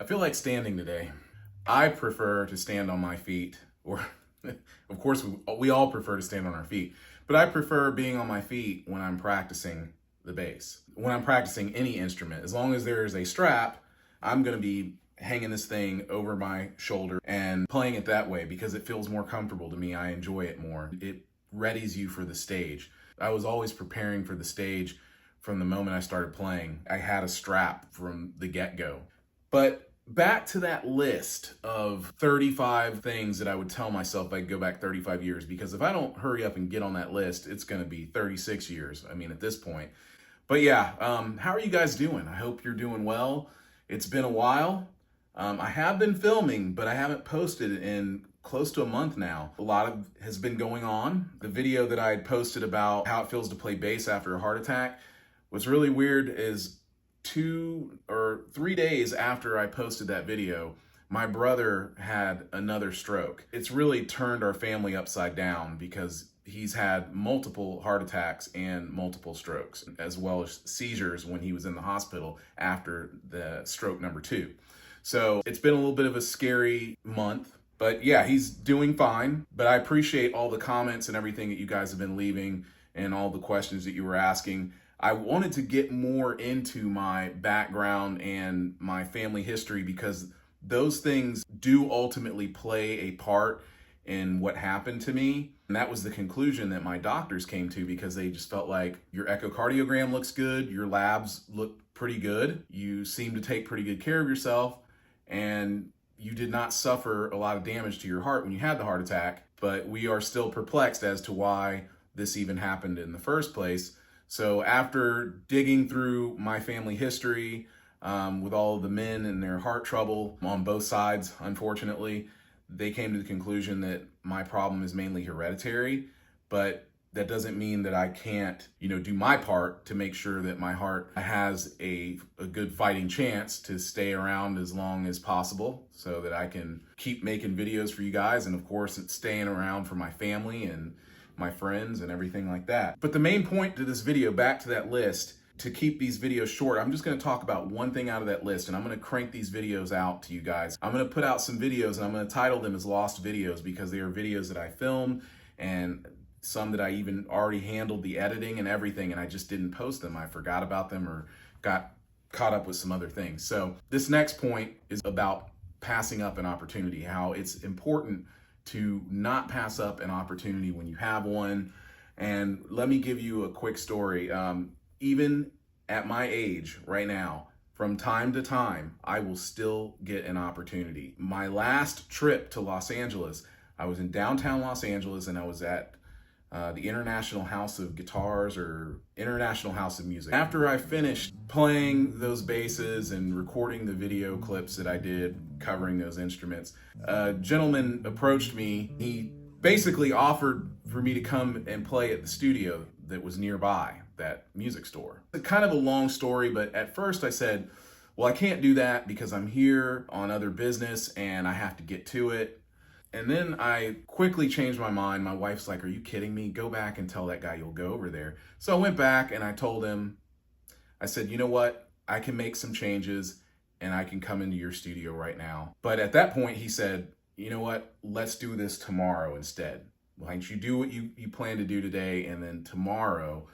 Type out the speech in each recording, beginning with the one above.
I feel like standing today. I prefer to stand on my feet, or of course, we all prefer to stand on our feet, but I prefer being on my feet when I'm practicing the bass. When I'm practicing any instrument, as long as there is a strap, I'm going to be hanging this thing over my shoulder and playing it that way because it feels more comfortable to me. I enjoy it more. It readies you for the stage. I was always preparing for the stage from the moment I started playing. I had a strap from the get-go. But back to that list of 35 things that I would tell myself I'd go back 35 years, because if I don't hurry up and get on that list, it's going to be 36 years. I mean, at this point. But yeah, how are you guys doing? I hope you're doing well. It's been a while. I have been filming, but I haven't posted in close to a month now. A lot has been going on. The video that I had posted about how it feels to play bass after a heart attack, what's really weird is 2 or 3 days after I posted that video, my brother had another stroke. It's really turned our family upside down because he's had multiple heart attacks and multiple strokes, as well as seizures when he was in the hospital after the stroke number 2. So it's been a little bit of a scary month, but yeah, he's doing fine. But I appreciate all the comments and everything that you guys have been leaving and all the questions that you were asking. I wanted to get more into my background and my family history because those things do ultimately play a part in what happened to me. And that was the conclusion that my doctors came to, because they just felt like your echocardiogram looks good, your labs look pretty good, you seem to take pretty good care of yourself, and you did not suffer a lot of damage to your heart when you had the heart attack. But we are still perplexed as to why this even happened in the first place. So after digging through my family history with all of the men and their heart trouble on both sides, unfortunately, they came to the conclusion that my problem is mainly hereditary, but that doesn't mean that I can't, do my part to make sure that my heart has a good fighting chance to stay around as long as possible so that I can keep making videos for you guys. And of course, it's staying around for my family and my friends and everything like that. But the main point to this video, back to that list, to keep these videos short, I'm just gonna talk about one thing out of that list, and I'm gonna crank these videos out to you guys. I'm gonna put out some videos and I'm gonna title them as lost videos because they are videos that I filmed and some that I even already handled the editing and everything, and I just didn't post them. I forgot about them or got caught up with some other things. So this next point is about passing up an opportunity, how it's important to not pass up an opportunity when you have one. And let me give you a quick story. Even at my age right now, from time to time, I will still get an opportunity. My last trip to Los Angeles, I was in downtown Los Angeles and I was at the International House of Guitars, or International House of Music. After I finished playing those basses and recording the video clips that I did covering those instruments, a gentleman approached me. He basically offered for me to come and play at the studio that was nearby, that music store. It's kind of a long story, but at first I said, well, I can't do that because I'm here on other business and I have to get to it. And then I quickly changed my mind. My wife's like, are you kidding me? Go back and tell that guy you'll go over there. So I went back and I told him, I said, you know what? I can make some changes and I can come into your studio right now. But at that point, he said, you know what? Let's do this tomorrow instead. Why don't you do what you plan to do today, and then tomorrow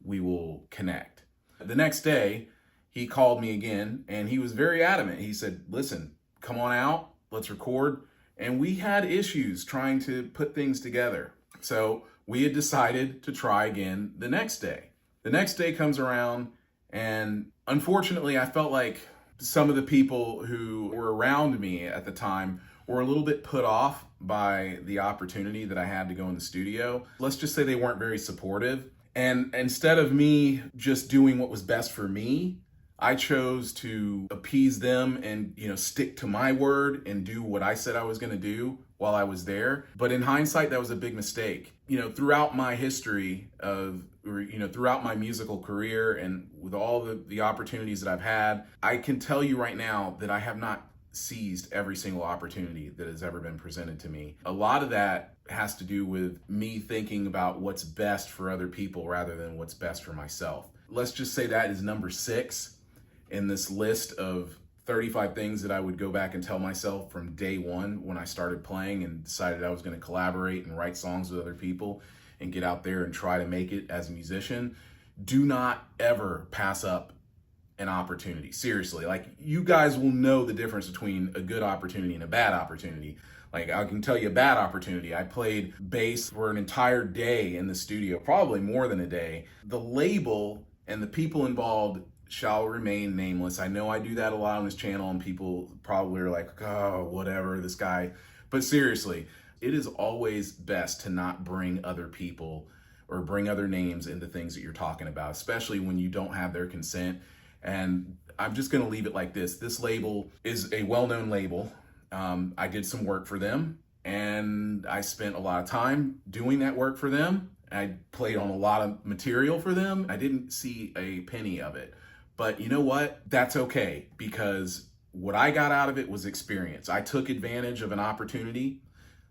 we will connect. The next day, he called me again and he was very adamant. He said, listen, come on out, let's record. And we had issues trying to put things together. So we had decided to try again the next day. The next day comes around, and unfortunately, I felt like some of the people who were around me at the time were a little bit put off by the opportunity that I had to go in the studio. Let's just say they weren't very supportive. And instead of me just doing what was best for me, I chose to appease them and, stick to my word and do what I said I was going to do while I was there. But in hindsight, that was a big mistake. Throughout my history throughout my musical career and with all the opportunities that I've had, I can tell you right now that I have not seized every single opportunity that has ever been presented to me. A lot of that has to do with me thinking about what's best for other people rather than what's best for myself. Let's just say that is number 6 in this list of 35 things that I would go back and tell myself from day one when I started playing and decided I was going to collaborate and write songs with other people and get out there and try to make it as a musician. Do not ever pass up an opportunity. Seriously, like, you guys will know the difference between a good opportunity and a bad opportunity. Like, I can tell you a bad opportunity. I played bass for an entire day in the studio, probably more than a day. The label and the people involved shall remain nameless. I know I do that a lot on this channel, and people probably are like, oh, whatever, this guy. But seriously, it is always best to not bring other people or bring other names into things that you're talking about, especially when you don't have their consent. And I'm just gonna leave it like this. This label is a well-known label. I did some work for them, and I spent a lot of time doing that work for them. I played on a lot of material for them. I didn't see a penny of it. But you know what? That's okay, because what I got out of it was experience. I took advantage of an opportunity.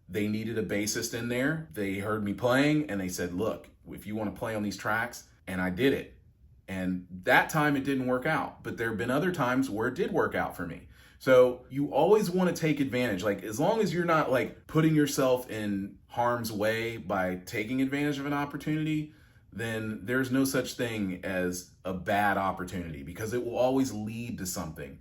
They needed a bassist in there. They heard me playing and they said, look, if you want to play on these tracks, and I did it. And that time it didn't work out, but there have been other times where it did work out for me. So you always want to take advantage. Like, as long as you're not like putting yourself in harm's way by taking advantage of an opportunity, then there's no such thing as a bad opportunity, because it will always lead to something.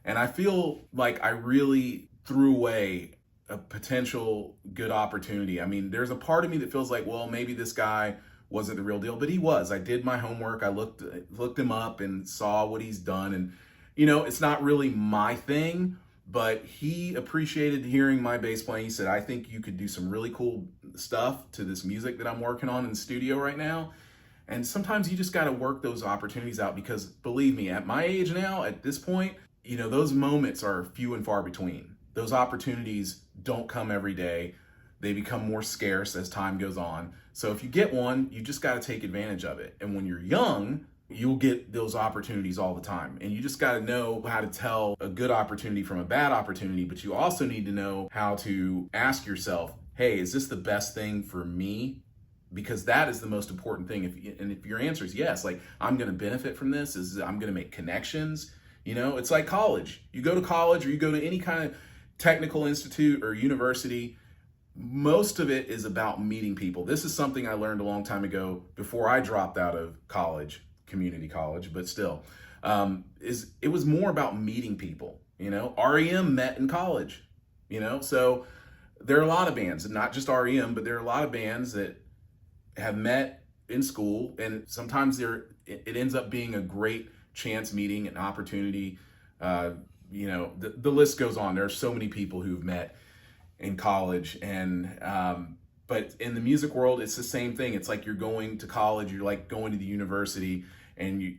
And I feel like I really threw away a potential good opportunity. I mean, there's a part of me that feels like, well, maybe this guy wasn't the real deal, but he was. I did my homework. I looked him up and saw what he's done. And, you know, it's not really my thing, but he appreciated hearing my bass playing. He said, I think you could do some really cool stuff to this music that I'm working on in the studio right now. And sometimes you just got to work those opportunities out, because believe me, at my age now, at this point, you know, those moments are few and far between. Those opportunities don't come every day. They become more scarce as time goes on. So if you get one, you just got to take advantage of it. And when you're young, you'll get those opportunities all the time. And you just got to know how to tell a good opportunity from a bad opportunity, but you also need to know how to ask yourself, hey, is this the best thing for me? Because that is the most important thing. If your answer is yes, like, I'm going to benefit from this, I'm going to make connections. You know, it's like college. You go to college, or you go to any kind of technical institute or university, most of it is about meeting people. This is something I learned a long time ago before I dropped out of college, community college, but still, it was more about meeting people. You know, REM met in college, you know, so there are a lot of bands, and not just REM, but there are a lot of bands that have met in school, and sometimes it ends up being a great chance meeting, an opportunity. You know, the list goes on. There are so many people who've met in college, and but in the music world, it's the same thing. It's like you're going to college, you're like going to the university, and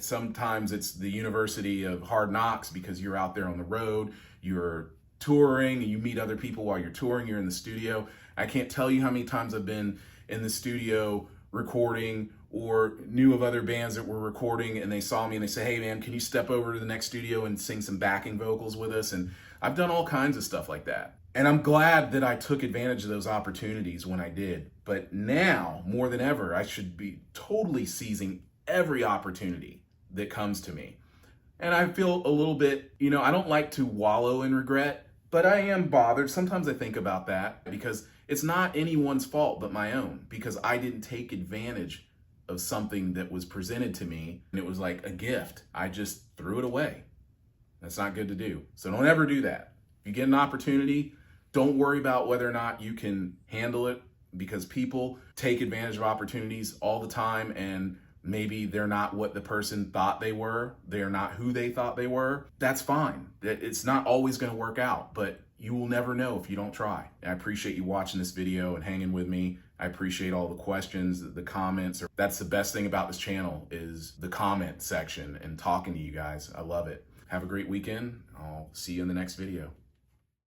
sometimes it's the university of hard knocks, because you're out there on the road, you're touring, and you meet other people while you're touring, you're in the studio. I can't tell you how many times I've been in the studio recording, or knew of other bands that were recording, and they saw me and they say, hey man, can you step over to the next studio and sing some backing vocals with us? And I've done all kinds of stuff like that. And I'm glad that I took advantage of those opportunities when I did. But now, more than ever, I should be totally seizing every opportunity that comes to me. And I feel a little bit, you know, I don't like to wallow in regret, but I am bothered. Sometimes I think about that, because it's not anyone's fault but my own, because I didn't take advantage of something that was presented to me, and it was like a gift. I just threw it away. That's not good to do. So don't ever do that. If you get an opportunity, don't worry about whether or not you can handle it, because people take advantage of opportunities all the time, and maybe they're not what the person thought they were. They're not who they thought they were. That's fine. It's not always going to work out, but you will never know if you don't try. I appreciate you watching this video and hanging with me. I appreciate all the questions, the comments. That's the best thing about this channel, is the comment section and talking to you guys. I love it. Have a great weekend. I'll see you in the next video.